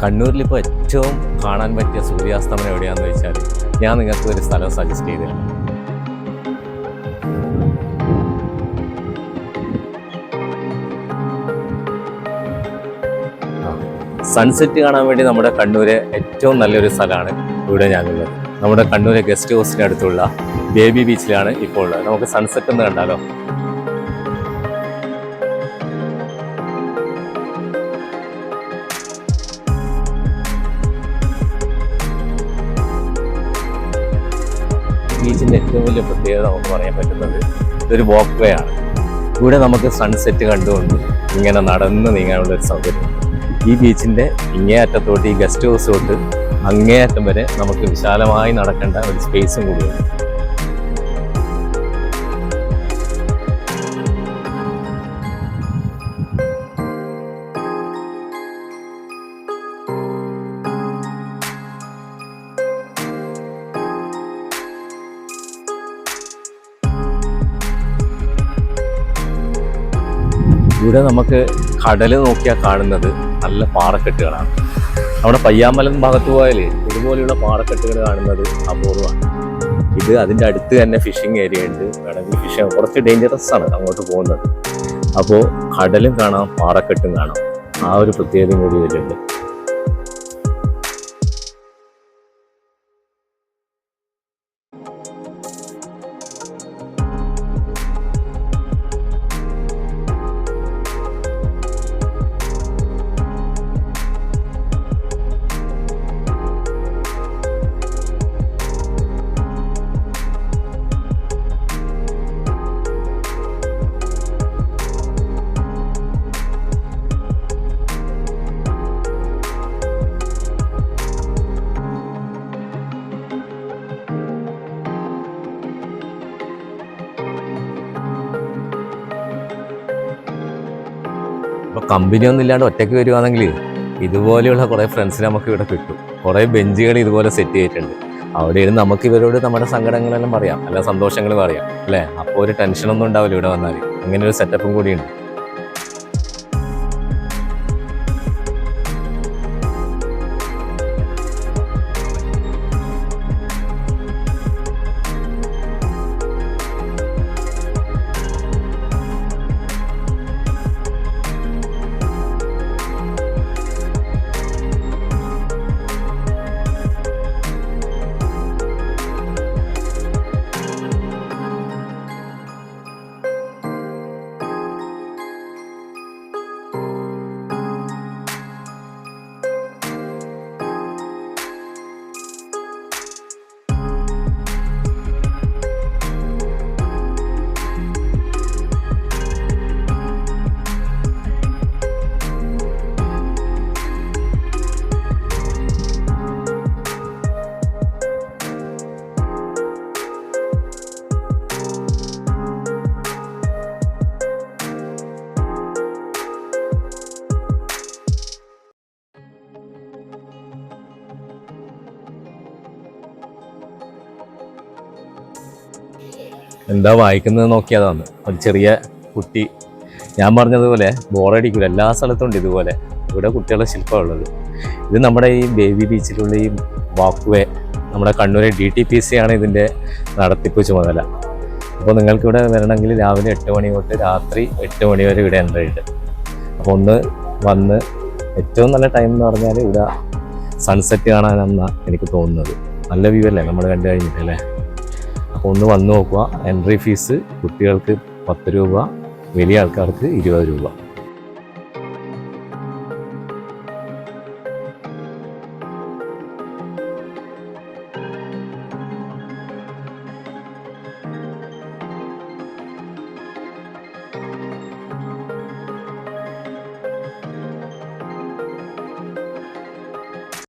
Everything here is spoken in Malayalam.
കണ്ണൂരിൽ ഇപ്പോൾ ഏറ്റവും കാണാൻ പറ്റിയ സൂര്യാസ്തമനം എവിടെയാണെന്ന് വെച്ചാൽ ഞാൻ നിങ്ങൾക്ക് ഒരു സ്ഥലം സജസ്റ്റ് ചെയ്തിരുന്നു. സൺസെറ്റ് കാണാൻ വേണ്ടി നമ്മുടെ കണ്ണൂര് ഏറ്റവും നല്ലൊരു സ്ഥലമാണ് ഇവിടെ ഞാനുള്ളത്. നമ്മുടെ കണ്ണൂര് ഗസ്റ്റ് ഹൗസിന് അടുത്തുള്ള ബേബി ബീച്ചിലാണ് ഇപ്പോൾ ഉള്ളത്. നമുക്ക് സൺസെറ്റ് ഒന്ന് കണ്ടാലോ? ബീച്ചിൻ്റെ ഏറ്റവും വലിയ പ്രത്യേകത നമുക്ക് പറയാൻ പറ്റുന്നത് ഇതൊരു വാക്ക് വേ ആണ്. ഇവിടെ നമുക്ക് സൺസെറ്റ് കണ്ടുകൊണ്ട് ഇങ്ങനെ നടന്ന് നീങ്ങാനുള്ള ഒരു സൗകര്യം. ഈ ബീച്ചിൻ്റെ ഇങ്ങേയറ്റത്തോട്ട് ഈ ഗസ്റ്റ് ഹൗസ് തൊട്ട് അങ്ങേയറ്റം വരെ നമുക്ക് വിശാലമായി നടക്കേണ്ട ഒരു സ്പേസും കൂടിയുണ്ട്. ഇവിടെ നമുക്ക് കടൽ നോക്കിയാൽ കാണുന്നത് നല്ല പാറക്കെട്ടുകളാണ്. നമ്മുടെ പയ്യാമ്പലം ഭാഗത്ത് പോയാൽ ഇതുപോലെയുള്ള പാറക്കെട്ടുകൾ കാണുന്നത് അപൂർവമാണ്. ഇത് അതിൻ്റെ അടുത്ത് തന്നെ ഫിഷിംഗ് ഏരിയ ഉണ്ട്. വേണമെങ്കിൽ ഫിഷ് കുറച്ച് ഡേഞ്ചറസ് ആണ് അങ്ങോട്ട് പോകുന്നത്. അപ്പോൾ കടലും കാണാം, പാറക്കെട്ടും കാണാം. ആ ഒരു പ്രത്യേകതയും കൂടി ഇതിലുണ്ട്. അപ്പോൾ കമ്പനിയൊന്നും ഇല്ലാണ്ട് ഒറ്റയ്ക്ക് വരുവാണെങ്കിൽ ഇതുപോലെയുള്ള കുറേ ഫ്രണ്ട്സിനെ നമുക്ക് ഇവിടെ കിട്ടും. കുറേ ബെഞ്ചുകൾ ഇതുപോലെ സെറ്റ് ചെയ്തിട്ടുണ്ട്. അവിടെ ഇരുന്ന് നമുക്ക് ഇവരോട് നമ്മുടെ സങ്കടങ്ങളെല്ലാം പറയാം, എല്ലാ സന്തോഷങ്ങളും പറയാം അല്ലേ. അപ്പോൾ ഒരു ടെൻഷനൊന്നും ഉണ്ടാവില്ല ഇവിടെ വന്നാൽ. അങ്ങനെ ഒരു സെറ്റപ്പും കൂടിയുണ്ട്. എന്താ വായിക്കുന്നത് നോക്കിയതാണ് ഒരു ചെറിയ കുട്ടി. ഞാൻ പറഞ്ഞതുപോലെ ബോറടിക്കില്ല, എല്ലാ സ്ഥലത്തും ഉണ്ട് ഇതുപോലെ. ഇവിടെ കുട്ടികളുടെ ശില്പമുള്ളത്. ഇത് നമ്മുടെ ഈ ബേബി ബീച്ചിലുള്ള ഈ വാക്ക് വേ നമ്മുടെ കണ്ണൂർ DTPC ആണ് ഇതിൻ്റെ നടത്തിപ്പ് ചുമതല. അപ്പോൾ നിങ്ങൾക്കിവിടെ വരണമെങ്കിൽ രാവിലെ 8 മണി തൊട്ട് രാത്രി 8 മണി വരെ ഇവിടെ എൻട്രി ഉണ്ട്. അപ്പോൾ ഒന്ന് വന്ന് ഏറ്റവും നല്ല ടൈം എന്ന് പറഞ്ഞാൽ ഇവിടെ സൺസെറ്റ് കാണാനെന്നാണ് എനിക്ക് തോന്നുന്നത്. നല്ല വ്യൂ അല്ലേ നമ്മൾ കണ്ടു കഴിഞ്ഞിട്ടല്ലേ. അപ്പോൾ ഒന്ന് വന്ന് നോക്കുക. എൻട്രി ഫീസ് കുട്ടികൾക്ക് 10 രൂപ, വലിയ ആൾക്കാർക്ക് 20 രൂപ.